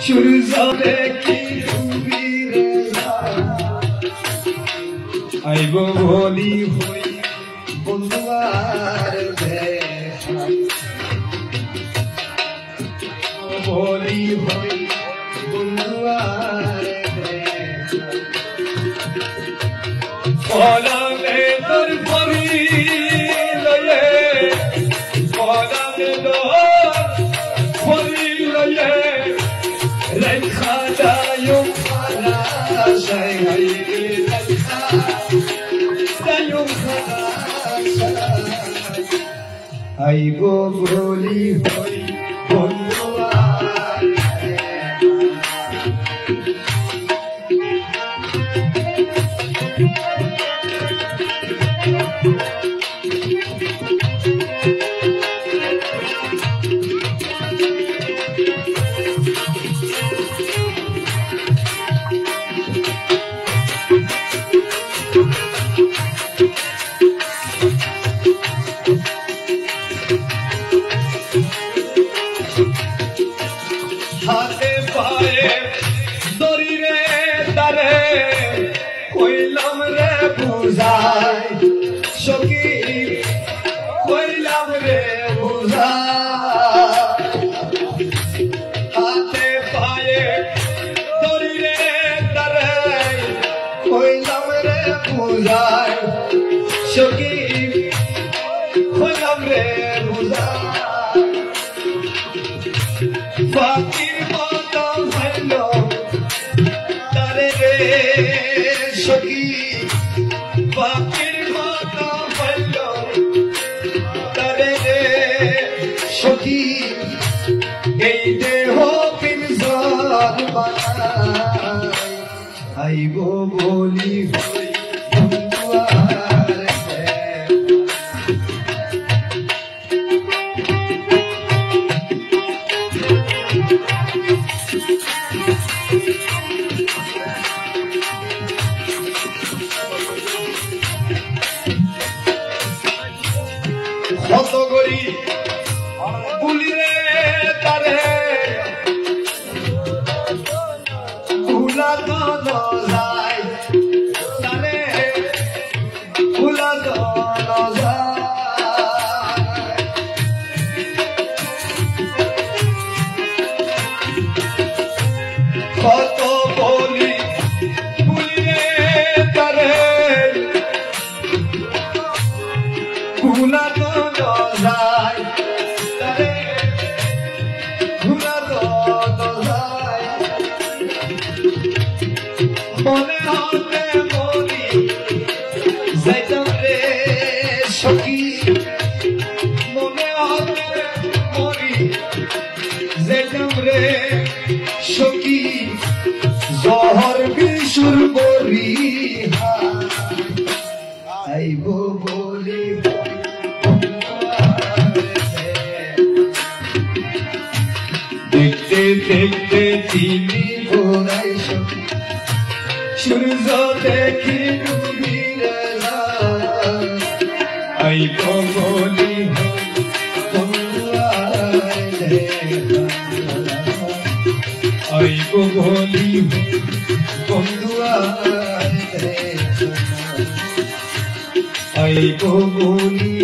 সূর্য দেখি আইব বলি হই বন্ধু আর দেখা বলি হই বন্ধু আর দেখা কলামে তোর পরি লয়ে কলামে তোর পরি লয়ে রেখা দায়ু খানা সাই হাই রেখা দায়ু খানা আইব বলি হই বন্ধু আর হাতে পায়ে দরিরে তারে কইলাম রে বুঝাই সখী কইলাম রে বুঝাই হাতে পায়ে দরিরে তারে কইলাম রে বুঝাই সখী কইলাম রে বুঝাই পাখির মতো ভালো তারে রে সখী পাখির মতো ভালো তারে রে সখী এই দেহ পিঞ্জর বানাই আইব বলি হই বন্ধু আর কত গরি বুলিরে তারে ভুলা তো যায় তারে ভুলা তো যায় কত বলি বুলিরে তারে ভুলা তো যায় তারে ভুলা তো যায় মনে হতে মরি যাইতাম রে সখী মনে হতে মরি যাইতাম রে সখী জহর বিশুর বরি আইব বলি দেখতে দেখতে চিনি ভোরাই সখী সূর্য দেখি ডুবিরে আইব বলি বন্ধু আর দেখা আইব বলি বন্ধু আর দেখা আইব বলি